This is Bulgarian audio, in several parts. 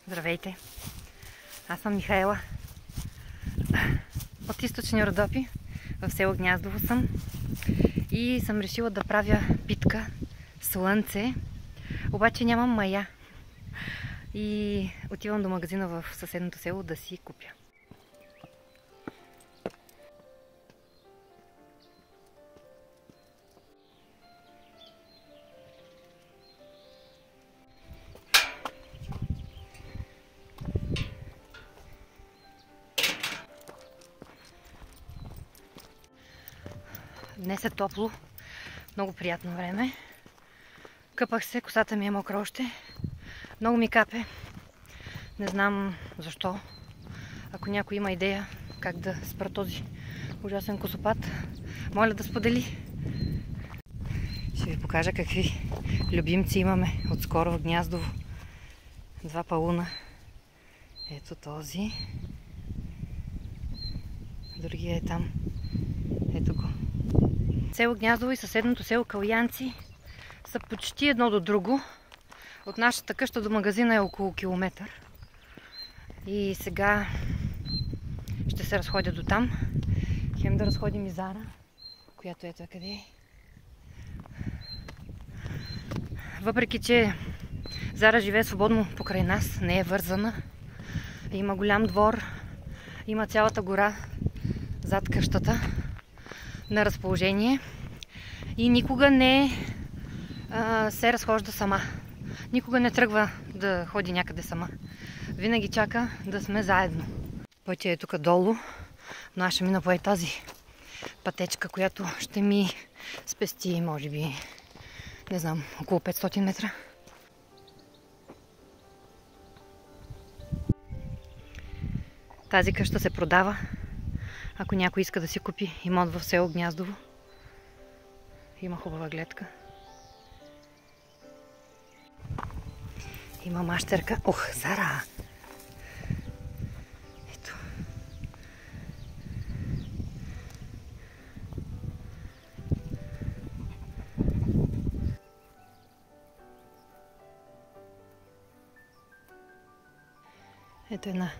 Здравейте! Аз съм Михаела. От източни Родопи, в село Гняздово съм. И съм решила да правя питка слънце. Обаче нямам мая. И отивам до магазина в съседното село да си купя. Днес е топло, много приятно време. Къпах се, косата ми е мокра още. Много ми капе. Не знам защо. Ако някой има идея как да спра този ужасен косопад, моля да сподели. Ще ви покажа какви любимци имаме отскоро в Гняздово. Два палуна. Ето този. Другия е там. Ето го. Село Гняздово и съседното село Калянци са почти едно до друго. От нашата къща до магазина е около километър. И сега ще се разходя до там. Хем да разходим и Зара, която ето е къде е. Въпреки че Зара живее свободно покрай нас, не е вързана. Има голям двор, има цялата гора зад къщата на разположение и никога не се разхожда сама. Никога не тръгва да ходи някъде сама. Винаги чака да сме заедно. Пътя е тук долу, но аз ще мина по тази пътечка, която ще ми спести, може би, не знам, около 500 метра. Тази къща се продава. Ако някой иска да си купи имот в село Гняздово, има хубава гледка. Има мащерка. Ох, Зара! Ето. Ето една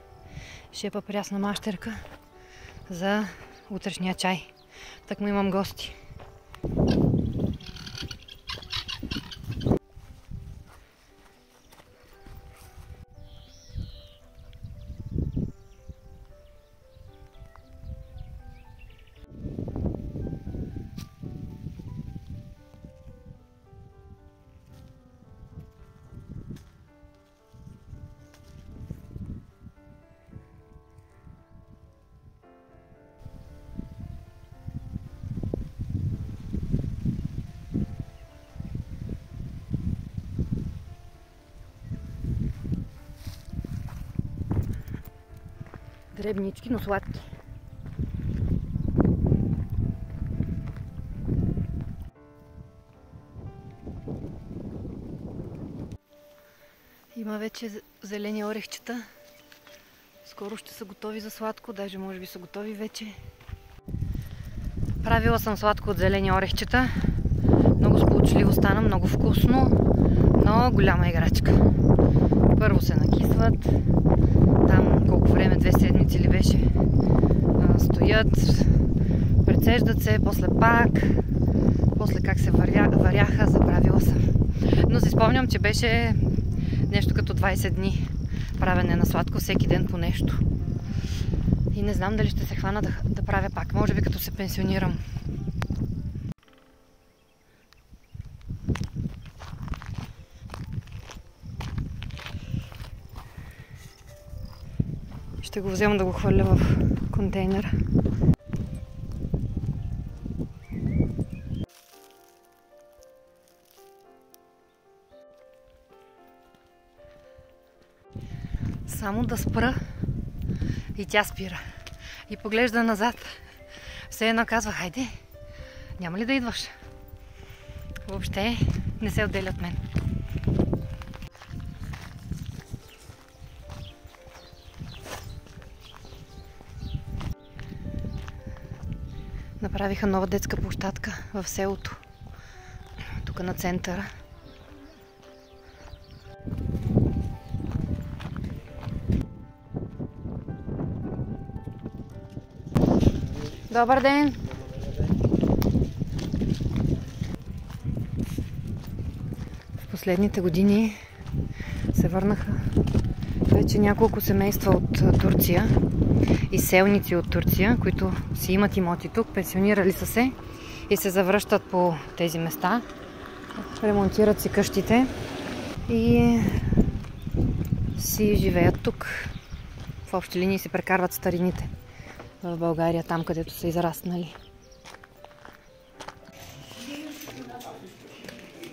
шепа прясна мащерка за утрешния чай. Так му имам гости. Дребнички, но сладки. Има вече зелени орехчета. Скоро ще са готови за сладко, даже може би са готови вече. Правила съм сладко от зелени орехчета. Много сполучливо стана, много вкусно, но голяма играчка. Първо се накисват. Там колко време, 2 седмици ли беше, стоят, прецеждат се, после пак, после как се варяха, забравила съм. Но си спомням, че беше нещо като 20 дни правене на сладко, всеки ден по нещо. И не знам дали ще се хвана да правя пак, може би като се пенсионирам. Ще го взема да го хвърля в контейнера. Само да спра и тя спира. И поглежда назад. Все едно казва, хайде, няма ли да идваш? Въобще не се отделя от мен. Направиха нова детска площадка в селото. Тук на центъра. Добър ден! В последните години се върнаха вече няколко семейства от Турция и селници от Турция, които си имат имоти тук, пенсионирали са се и се завръщат по тези места, ремонтират си къщите и си живеят тук. В общи линии си прекарват старините в България, там където са израснали.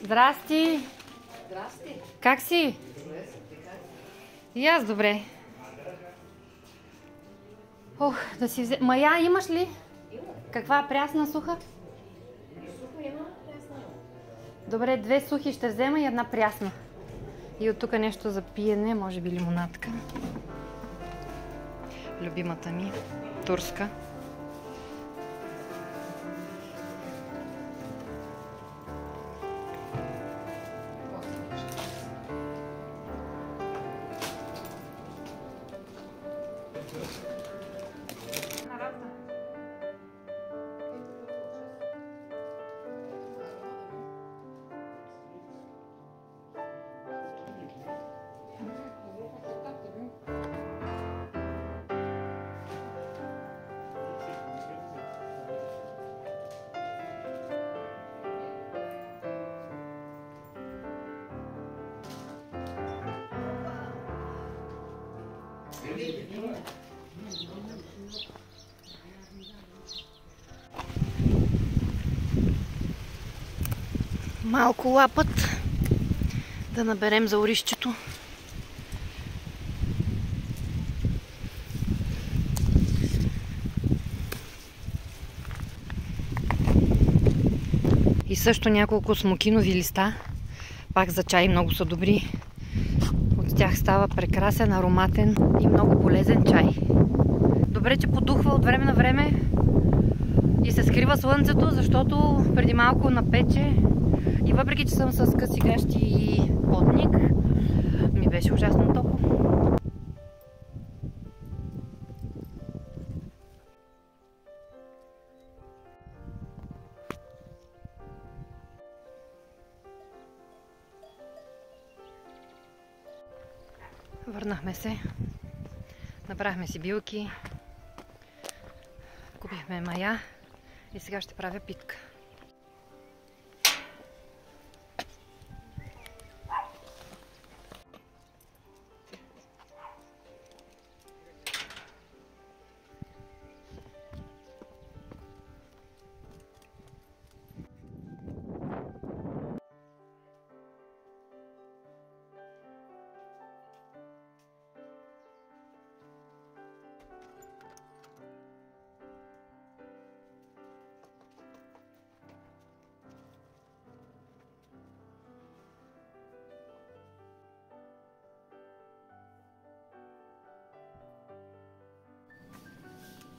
Здрасти! Здрасти! Как си? И аз добре. Ох, да си взе... Мая имаш ли? Каква прясна суха? Суха има, прясна. Добре, 2 сухи ще взема и 1 прясна. И от тук нещо за пиене, може би лимонадка. Любимата ми, турска. Малко лапът да наберем за орището. И също няколко смокинови листа. Пак за чай, много са добри. От тях става прекрасен, ароматен и много полезен чай. Добре, че подухва от време на време и се скрива слънцето, защото преди малко напече. И въпреки, че съм с къси гащи и потник, ми беше ужасно топло. Върнахме се, направихме си билки, купихме мая и сега ще правя питка.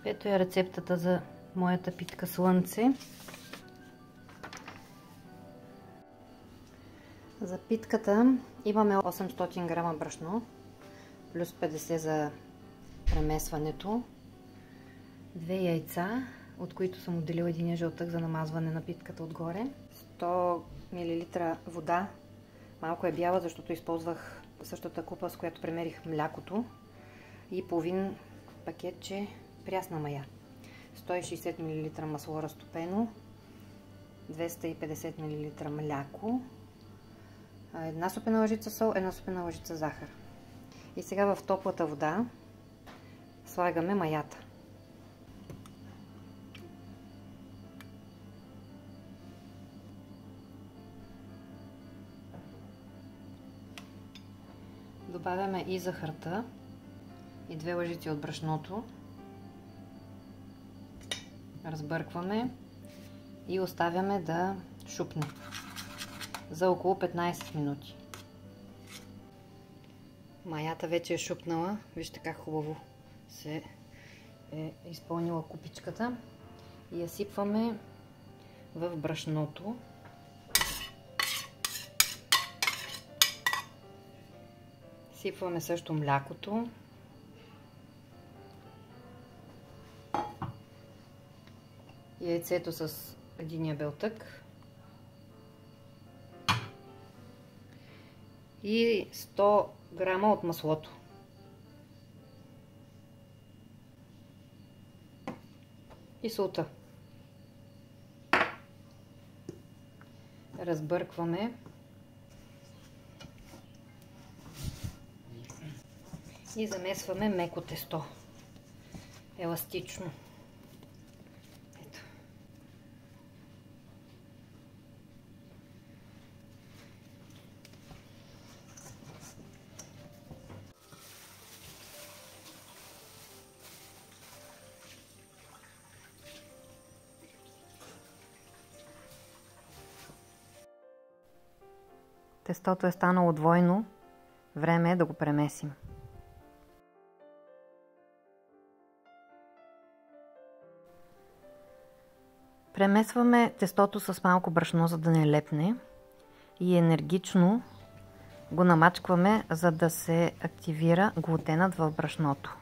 Ето е рецептата за моята питка слънце. За питката имаме 800 грама брашно, плюс 50 за премесването, 2 яйца, от които съм отделила един жълтък за намазване на питката отгоре, 100 мл вода, малко е бяла, защото използвах същата купа, с която премерих млякото, и половин пакетче прясна мая, 160 мл масло разтопено, 250 мл мляко, 1 супена лъжица сол, 1 супена лъжица захар. И сега в топлата вода слагаме маята. Добавяме и захарта и 2 лъжици от брашното. Разбъркваме и оставяме да шупне за около 15 минути. Маята вече е шупнала. Вижте как хубаво се е изпълнила купичката. И я сипваме в брашното. Сипваме също млякото. яйцето с единия белтък и 100 грама от маслото. И солта. Разбъркваме и замесваме меко тесто. Еластично. Ето. Тестото е станало двойно. Време е да го премесим. Премесваме тестото с малко брашно, за да не лепне, и енергично го намачкваме, за да се активира глутенът в брашното.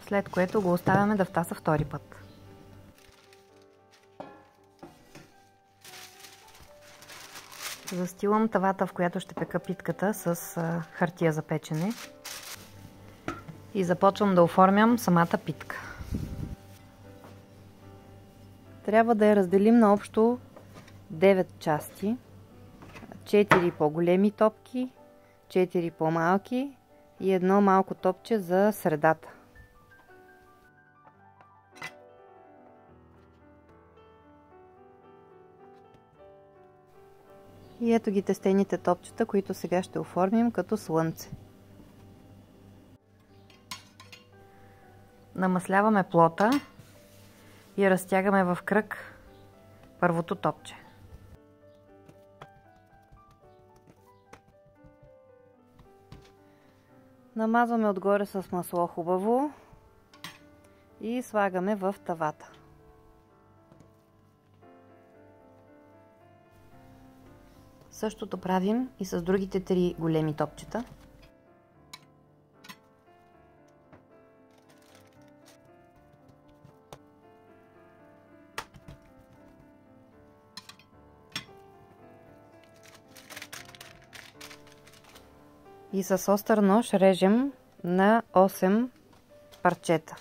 След което го оставяме да втаса втори път. Застилам тавата, в която ще пека питката, с хартия за печене и започвам да оформям самата питка. Трябва да я разделим на общо 9 части. 4 по-големи топки, 4 по-малки и едно малко топче за средата. И ето ги тестените топчета, които сега ще оформим като слънце. Намасляваме плота и разтягаме в кръг първото топче. Намазваме отгоре с масло хубаво и слагаме в тавата. Същото правим и с другите 3 големи топчета. И с остър нож режем на 8 парчета.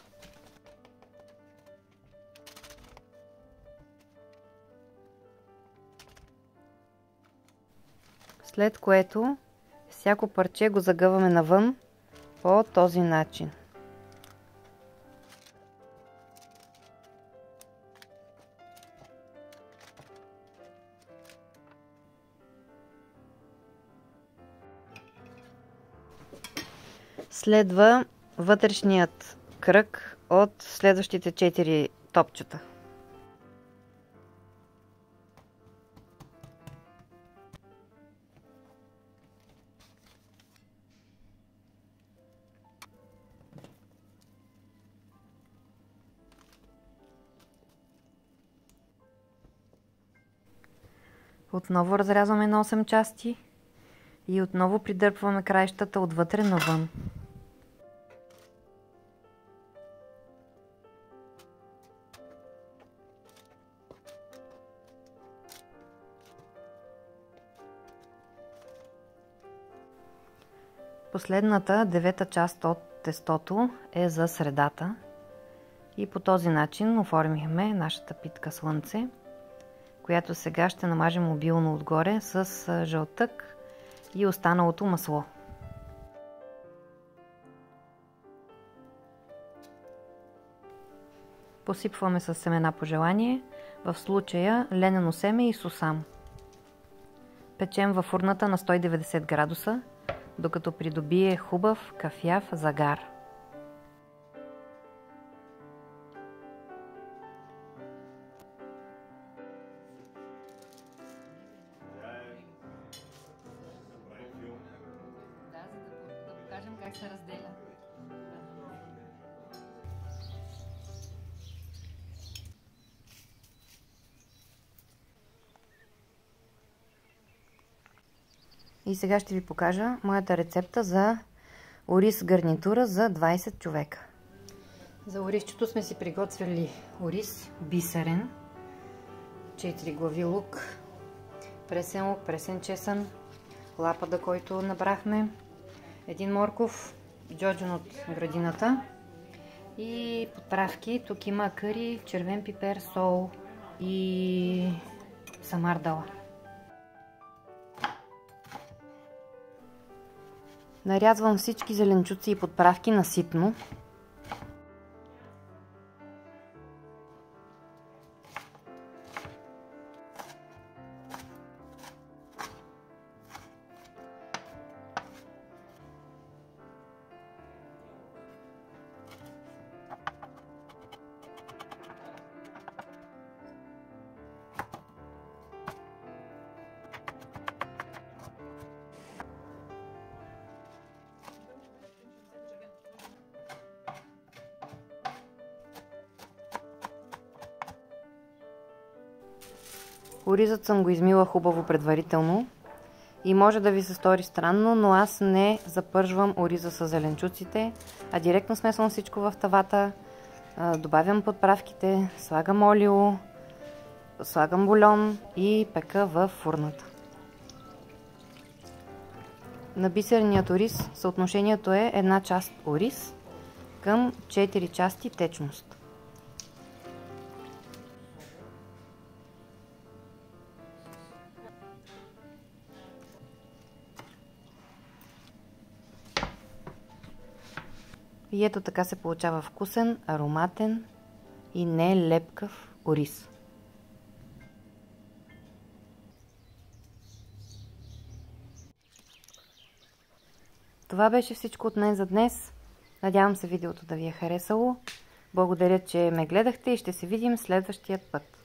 След което всяко парче го загъваме навън по този начин. Следва вътрешният кръг от следващите 4 топчета. Отново разрязваме на 8 части и отново придърпваме краищата отвътре навън. Последната 9-та част от тестото е за средата и по този начин оформихме нашата питка слънце, която сега ще намажем обилно отгоре с жълтък и останалото масло. Посипваме с семена по желание, в случая ленено семе и сусам. Печем във фурната на 190 градуса, докато придобие хубав кафяв загар. Да покажем как се разделя. И сега ще ви покажа моята рецепта за ориз гарнитура за 20 човека. За оризчето сме си приготвили ориз бисерен, 4 глави лук, пресен лук, пресен чесън, лапада, който набрахме, един морков, джоджон от градината и подправки. Тук има къри, червен пипер, сол и самардала. Нарязвам всички зеленчуци и подправки на ситно. Оризът съм го измила хубаво предварително и може да ви се стори странно, но аз не запържвам ориза с зеленчуците, а директно смесвам всичко в тавата, добавям подправките, слагам олио, слагам бульон и пека в фурната. На бисерният ориз съотношението е 1 част ориз към 4 части течност. И ето така се получава вкусен, ароматен и не лепкав ориз. Това беше всичко от мен за днес. Надявам се видеото да ви е харесало. Благодаря, че ме гледахте и ще се видим следващия път.